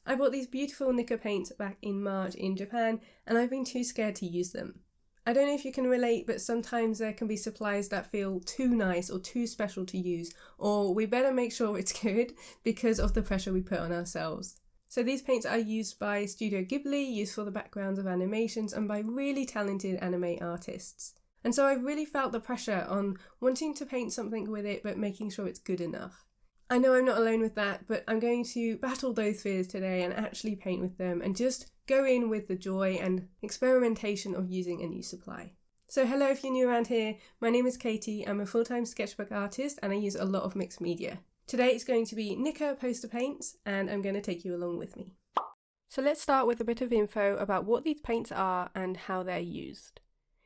I bought these beautiful Nika paints back in March in Japan, and I've been too scared to use them. I don't know if you can relate, but sometimes there can be supplies that feel too nice or too special to use, or we better make sure it's good because of the pressure we put on ourselves. So these paints are used by Studio Ghibli, used for the backgrounds of animations, and by really talented anime artists. And so I really felt the pressure on wanting to paint something with it, but making sure it's good enough. I know I'm not alone with that, but I'm going to battle those fears today and actually paint with them and just go in with the joy and experimentation of using a new supply. So hello if you're new around here, my name is Katie, I'm a full-time sketchbook artist and I use a lot of mixed media. Today it's going to be Nika poster paints and I'm going to take you along with me. So let's start with a bit of info about what these paints are and how they're used.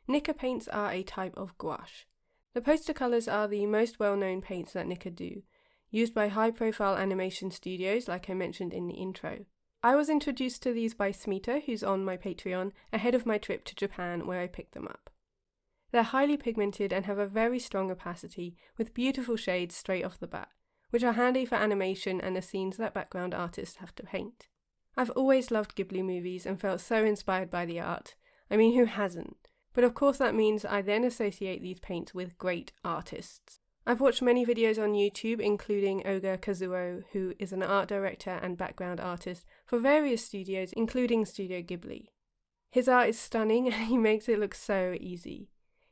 Nika paints are a type of gouache. The poster colours are the most well-known paints that Nika do, used by high-profile animation studios like I mentioned in the intro. I was introduced to these by Smita, who's on my Patreon, ahead of my trip to Japan where I picked them up. They're highly pigmented and have a very strong opacity with beautiful shades straight off the bat, which are handy for animation and the scenes that background artists have to paint. I've always loved Ghibli movies and felt so inspired by the art. I mean, who hasn't? But of course that means I then associate these paints with great artists. I've watched many videos on YouTube, including Oga Kazuo, who is an art director and background artist for various studios, including Studio Ghibli. His art is stunning and he makes it look so easy.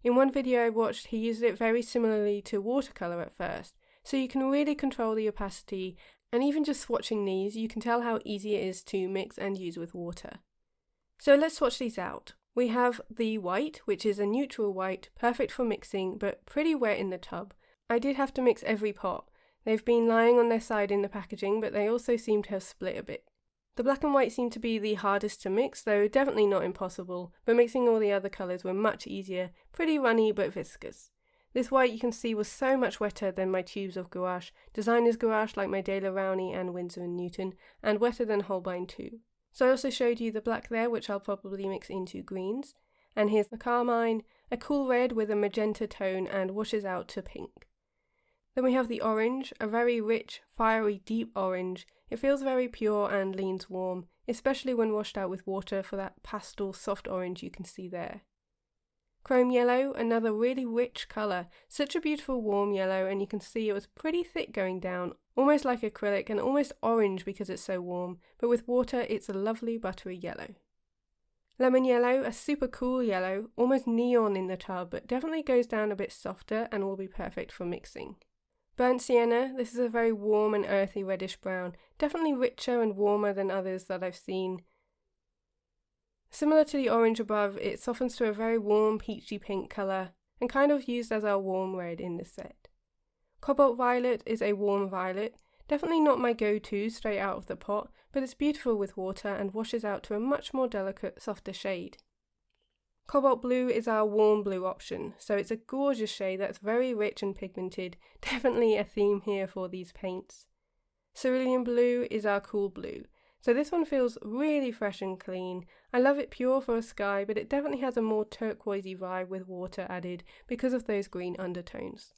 In one video I watched, he used it very similarly to watercolour at first, so you can really control the opacity, and even just swatching these, you can tell how easy it is to mix and use with water. So let's swatch these out. We have the white, which is a neutral white, perfect for mixing, but pretty wet in the tub. I did have to mix every pot. They've been lying on their side in the packaging, but they also seem to have split a bit. The black and white seem to be the hardest to mix, though definitely not impossible, but mixing all the other colours were much easier, pretty runny but viscous. This white you can see was so much wetter than my tubes of gouache, designer's gouache like my Daler Rowney and Winsor & Newton, and wetter than Holbein too. So I also showed you the black there, which I'll probably mix into greens, and here's the carmine, a cool red with a magenta tone and washes out to pink. Then we have the orange, a very rich, fiery, deep orange. It feels very pure and leans warm, especially when washed out with water for that pastel soft orange you can see there. Chrome yellow, another really rich colour, such a beautiful warm yellow, and you can see it was pretty thick going down, almost like acrylic and almost orange because it's so warm, but with water it's a lovely buttery yellow. Lemon yellow, a super cool yellow, almost neon in the tub, but definitely goes down a bit softer and will be perfect for mixing. Burnt sienna, this is a very warm and earthy reddish brown, definitely richer and warmer than others that I've seen. Similar to the orange above, it softens to a very warm peachy pink colour, and kind of used as our warm red in this set. Cobalt violet is a warm violet, definitely not my go-to straight out of the pot, but it's beautiful with water and washes out to a much more delicate, softer shade. Cobalt blue is our warm blue option, so it's a gorgeous shade that's very rich and pigmented, definitely a theme here for these paints. Cerulean blue is our cool blue, so this one feels really fresh and clean. I love it pure for a sky, but it definitely has a more turquoisey vibe with water added because of those green undertones.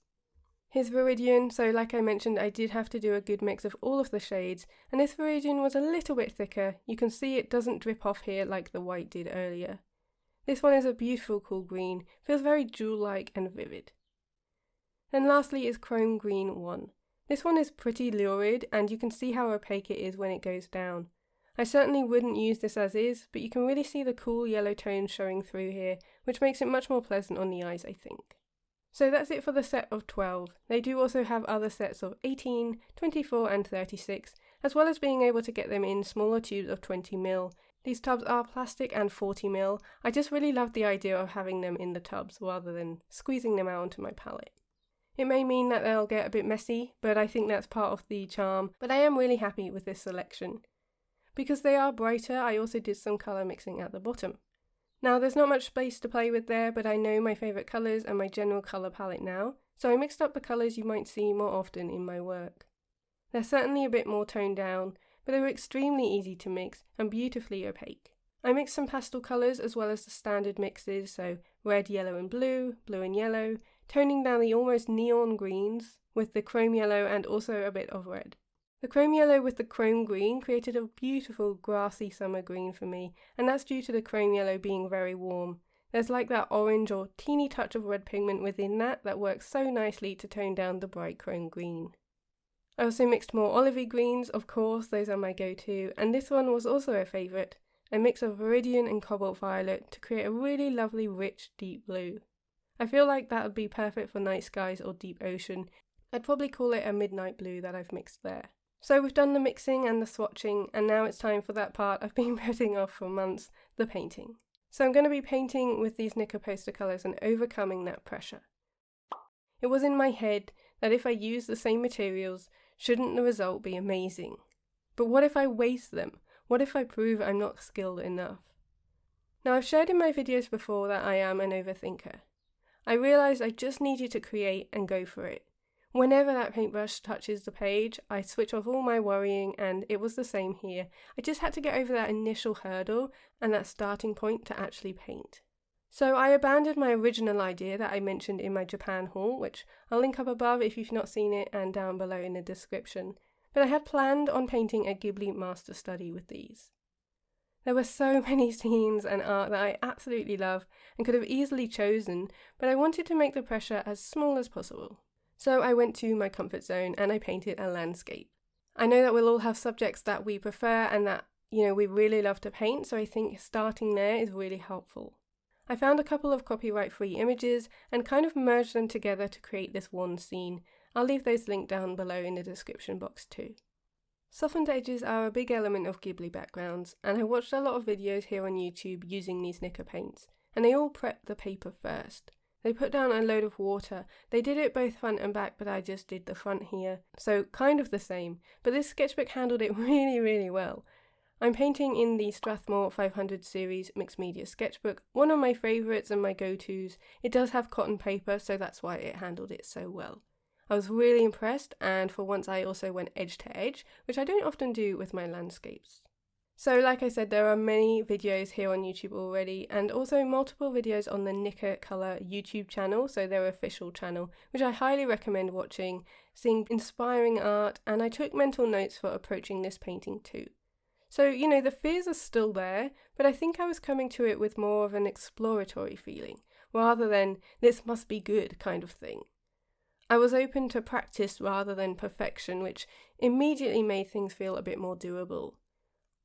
Here's Viridian, so like I mentioned I did have to do a good mix of all of the shades, and this Viridian was a little bit thicker. You can see it doesn't drip off here like the white did earlier. This one is a beautiful cool green, feels very jewel-like and vivid. Then lastly is Chrome Green 1. This one is pretty lurid and you can see how opaque it is when it goes down. I certainly wouldn't use this as is, but you can really see the cool yellow tones showing through here, which makes it much more pleasant on the eyes I think. So that's it for the set of 12. They do also have other sets of 18, 24 and 36, as well as being able to get them in smaller tubes of 20ml. These tubs are plastic and 40ml. I just really love the idea of having them in the tubs rather than squeezing them out onto my palette. It may mean that they'll get a bit messy, but I think that's part of the charm, but I am really happy with this selection. Because they are brighter, I also did some colour mixing at the bottom. Now there's not much space to play with there, but I know my favourite colours and my general colour palette now, so I mixed up the colours you might see more often in my work. They're certainly a bit more toned down, but they were extremely easy to mix and beautifully opaque. I mixed some pastel colours as well as the standard mixes, so red, yellow and blue and yellow, toning down the almost neon greens with the chrome yellow and also a bit of red. The chrome yellow with the chrome green created a beautiful grassy summer green for me, and that's due to the chrome yellow being very warm. There's like that orange or teeny touch of red pigment within that works so nicely to tone down the bright chrome green. I also mixed more olivey greens, of course, those are my go-to, and this one was also a favourite, a mix of viridian and cobalt violet to create a really lovely rich deep blue. I feel like that would be perfect for night skies or deep ocean. I'd probably call it a midnight blue that I've mixed there. So we've done the mixing and the swatching, and now it's time for that part I've been putting off for months, the painting. So I'm going to be painting with these Nicka poster colours and overcoming that pressure. It was in my head that if I use the same materials, shouldn't the result be amazing? But what if I waste them? What if I prove I'm not skilled enough? Now I've shared in my videos before that I am an overthinker. I realised I just needed to create and go for it. Whenever that paintbrush touches the page, I switch off all my worrying, and it was the same here. I just had to get over that initial hurdle and that starting point to actually paint. So I abandoned my original idea that I mentioned in my Japan haul, which I'll link up above if you've not seen it and down below in the description. But I had planned on painting a Ghibli master study with these. There were so many scenes and art that I absolutely love and could have easily chosen, but I wanted to make the pressure as small as possible. So I went to my comfort zone and I painted a landscape. I know that we'll all have subjects that we prefer and that, we really love to paint, so I think starting there is really helpful. I found a couple of copyright-free images and kind of merged them together to create this one scene. I'll leave those linked down below in the description box too. Softened edges are a big element of Ghibli backgrounds, and I watched a lot of videos here on YouTube using these Nicka paints, and they all prep the paper first. They put down a load of water. They did it both front and back, but I just did the front here, so kind of the same, but this sketchbook handled it really, really well. I'm painting in the Strathmore 500 series mixed media sketchbook, one of my favourites and my go-tos. It does have cotton paper, so that's why it handled it so well. I was really impressed, and for once I also went edge to edge, which I don't often do with my landscapes. So like I said, there are many videos here on YouTube already, and also multiple videos on the Nicka Colour YouTube channel, so their official channel, which I highly recommend watching, seeing inspiring art, and I took mental notes for approaching this painting too. So, the fears are still there, but I think I was coming to it with more of an exploratory feeling, rather than this must be good kind of thing. I was open to practice rather than perfection, which immediately made things feel a bit more doable.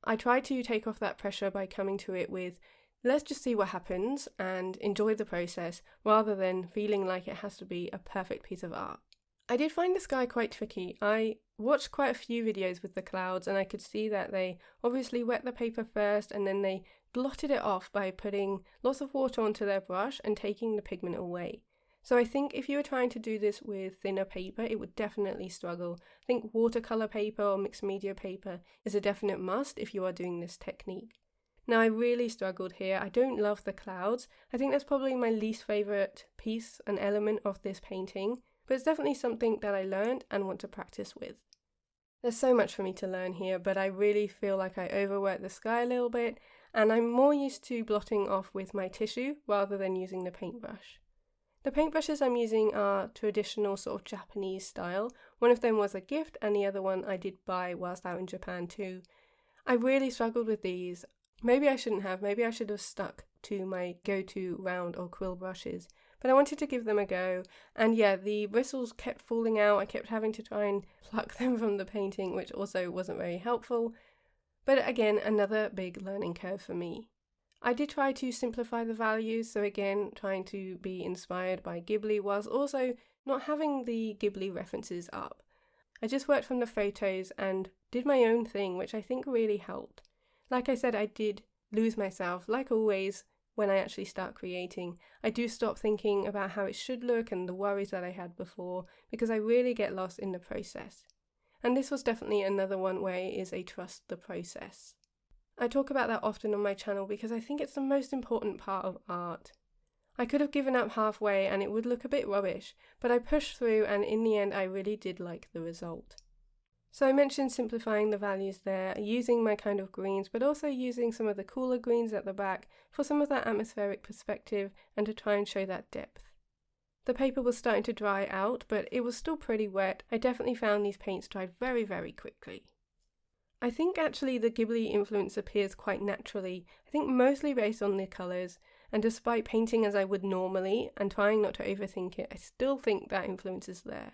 I tried to take off that pressure by coming to it with, let's just see what happens and enjoy the process, rather than feeling like it has to be a perfect piece of art. I did find the sky quite tricky. I watched quite a few videos with the clouds, and I could see that they obviously wet the paper first and then they blotted it off by putting lots of water onto their brush and taking the pigment away. So I think if you were trying to do this with thinner paper, it would definitely struggle. I think watercolour paper or mixed media paper is a definite must if you are doing this technique. Now I really struggled here. I don't love the clouds. I think that's probably my least favourite piece and element of this painting, but it's definitely something that I learned and want to practice with. There's so much for me to learn here, but I really feel like I overworked the sky a little bit, and I'm more used to blotting off with my tissue rather than using the paintbrush. The paintbrushes I'm using are traditional sort of Japanese style. One of them was a gift and the other one I did buy whilst out in Japan too. I really struggled with these. Maybe I shouldn't have, maybe I should have stuck to my go-to round or quill brushes. But I wanted to give them a go, and yeah, the bristles kept falling out. I kept having to try and pluck them from the painting, which also wasn't very helpful. But again, another big learning curve for me. I did try to simplify the values, so again, trying to be inspired by Ghibli whilst also not having the Ghibli references up. I just worked from the photos and did my own thing, which I think really helped. Like I said, I did lose myself, like always, when I actually start creating. I do stop thinking about how it should look and the worries that I had before, because I really get lost in the process. And this was definitely another one way is a trust the process. I talk about that often on my channel because I think it's the most important part of art. I could have given up halfway and it would look a bit rubbish, but I pushed through and in the end I really did like the result. So I mentioned simplifying the values there, using my kind of greens, but also using some of the cooler greens at the back for some of that atmospheric perspective and to try and show that depth. The paper was starting to dry out, but it was still pretty wet. I definitely found these paints dried very, very quickly. I think actually the Ghibli influence appears quite naturally, I think mostly based on the colours, and despite painting as I would normally and trying not to overthink it, I still think that influence is there.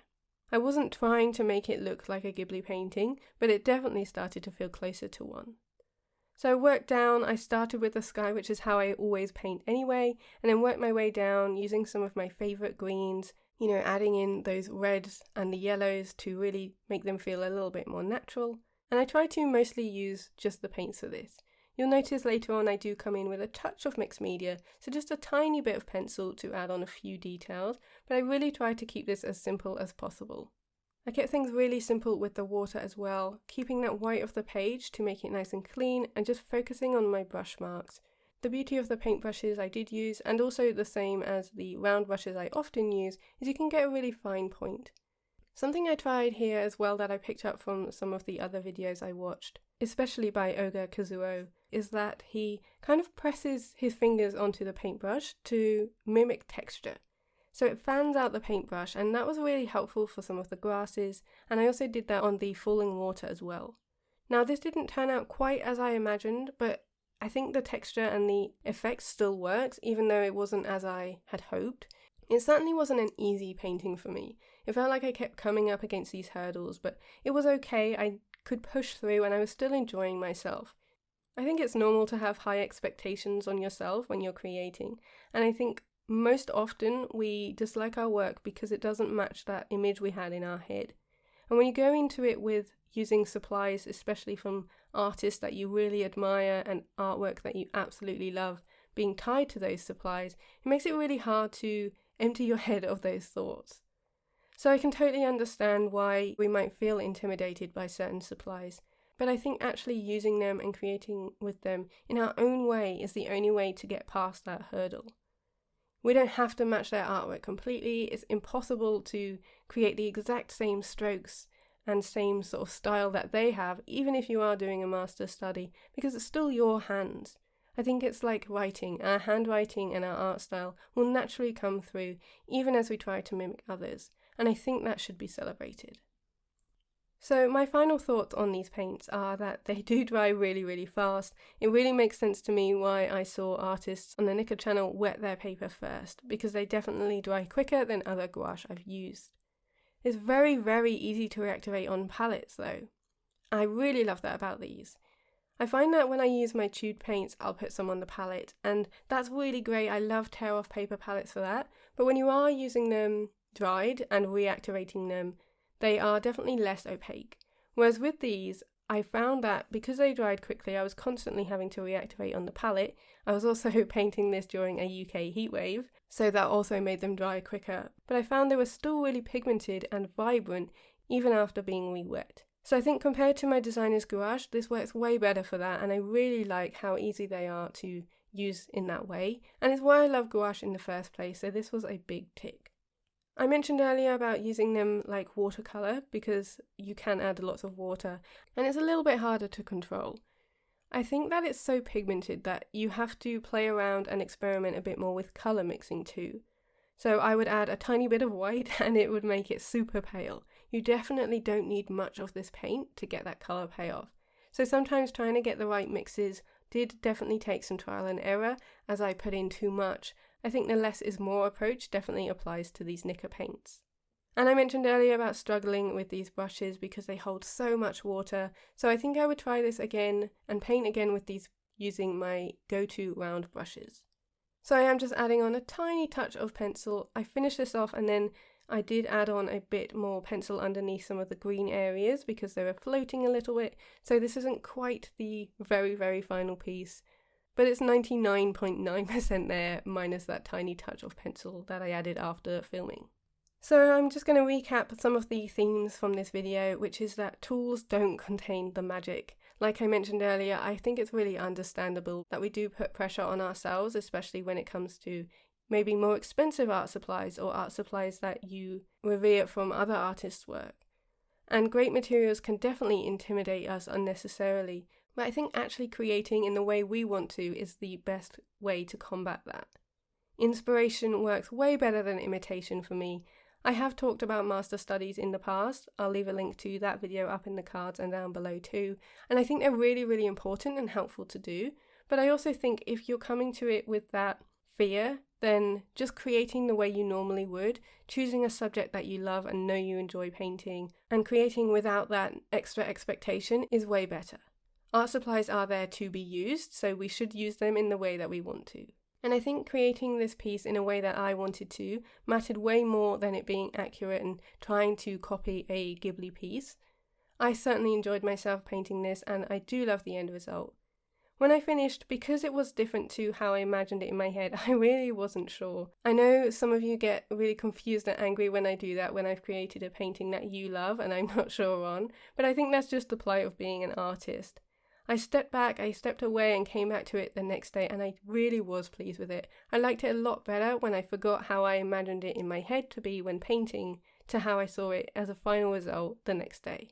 I wasn't trying to make it look like a Ghibli painting, but it definitely started to feel closer to one. So I worked down, I started with the sky, which is how I always paint anyway, and then worked my way down using some of my favourite greens, adding in those reds and the yellows to really make them feel a little bit more natural. And I try to mostly use just the paints for this. You'll notice later on I do come in with a touch of mixed media, so just a tiny bit of pencil to add on a few details, but I really try to keep this as simple as possible. I kept things really simple with the water as well, keeping that white of the page to make it nice and clean and just focusing on my brush marks. The beauty of the paintbrushes I did use, and also the same as the round brushes I often use, is you can get a really fine point. Something I tried here as well that I picked up from some of the other videos I watched, especially by Oga Kazuo, is that he kind of presses his fingers onto the paintbrush to mimic texture. So it fans out the paintbrush, and that was really helpful for some of the grasses, and I also did that on the falling water as well. Now this didn't turn out quite as I imagined, but I think the texture and the effect still works, even though it wasn't as I had hoped. It certainly wasn't an easy painting for me. It felt like I kept coming up against these hurdles, but it was okay, I could push through and I was still enjoying myself. I think it's normal to have high expectations on yourself when you're creating, and I think most often we dislike our work because it doesn't match that image we had in our head. And when you go into it with using supplies, especially from artists that you really admire and artwork that you absolutely love, being tied to those supplies, it makes it really hard to empty your head of those thoughts. So I can totally understand why we might feel intimidated by certain supplies, but I think actually using them and creating with them in our own way is the only way to get past that hurdle. We don't have to match their artwork completely. It's impossible to create the exact same strokes and same sort of style that they have, even if you are doing a master's study, because it's still your hands. I think it's like writing. Our handwriting and our art style will naturally come through, even as we try to mimic others, and I think that should be celebrated. So my final thoughts on these paints are that they do dry really, really fast. It really makes sense to me why I saw artists on the Nika channel wet their paper first, because they definitely dry quicker than other gouache I've used. It's very, very easy to reactivate on palettes though. I really love that about these. I find that when I use my tube paints, I'll put some on the palette, and that's really great. I love tear off paper palettes for that, but when you are using them dried and reactivating them, they are definitely less opaque. Whereas with these, I found that because they dried quickly, I was constantly having to reactivate on the palette. I was also painting this during a UK heatwave, so that also made them dry quicker. But I found they were still really pigmented and vibrant, even after being re-wet. So I think compared to my designer's gouache, this works way better for that, and I really like how easy they are to use in that way. And it's why I love gouache in the first place, so this was a big tick. I mentioned earlier about using them like watercolour because you can add lots of water and it's a little bit harder to control. I think that it's so pigmented that you have to play around and experiment a bit more with colour mixing too. So I would add a tiny bit of white and it would make it super pale. You definitely don't need much of this paint to get that colour payoff. So sometimes trying to get the right mixes did definitely take some trial and error as I put in too much. I think the less is more approach definitely applies to these Nika paints. And I mentioned earlier about struggling with these brushes because they hold so much water, so I think I would try this again and paint again with these using my go-to round brushes. So I am just adding on a tiny touch of pencil. I finished this off and then I did add on a bit more pencil underneath some of the green areas because they were floating a little bit, so this isn't quite the very, very final piece. But it's 99.9% there, minus that tiny touch of pencil that I added after filming. So I'm just going to recap some of the themes from this video, which is that tools don't contain the magic. Like I mentioned earlier, I think it's really understandable that we do put pressure on ourselves, especially when it comes to maybe more expensive art supplies or art supplies that you revere from other artists' work. And great materials can definitely intimidate us unnecessarily. But I think actually creating in the way we want to is the best way to combat that. Inspiration works way better than imitation for me. I have talked about master studies in the past. I'll leave a link to that video up in the cards and down below too. And I think they're really, really important and helpful to do. But I also think if you're coming to it with that fear, then just creating the way you normally would, choosing a subject that you love and know you enjoy painting, and creating without that extra expectation is way better. Art supplies are there to be used, so we should use them in the way that we want to. And I think creating this piece in a way that I wanted to mattered way more than it being accurate and trying to copy a Ghibli piece. I certainly enjoyed myself painting this, and I do love the end result. When I finished, because it was different to how I imagined it in my head, I really wasn't sure. I know some of you get really confused and angry when I do that, when I've created a painting that you love and I'm not sure on, but I think that's just the plight of being an artist. I stepped back, I stepped away and came back to it the next day, and I really was pleased with it. I liked it a lot better when I forgot how I imagined it in my head to be when painting to how I saw it as a final result the next day.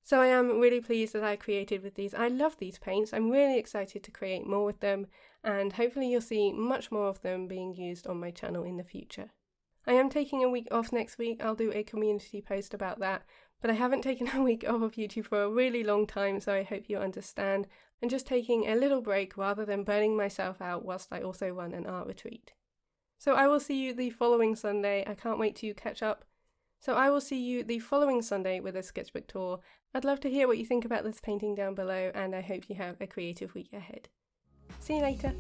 So I am really pleased that I created with these. I love these paints. I'm really excited to create more with them, and hopefully you'll see much more of them being used on my channel in the future. I am taking a week off next week. I'll do a community post about that. But I haven't taken a week off of YouTube for a really long time, so I hope you understand. I'm just taking a little break rather than burning myself out whilst I also run an art retreat. So I will see you the following Sunday. I can't wait to catch up. So I will see you the following Sunday with a sketchbook tour. I'd love to hear what you think about this painting down below, and I hope you have a creative week ahead. See you later.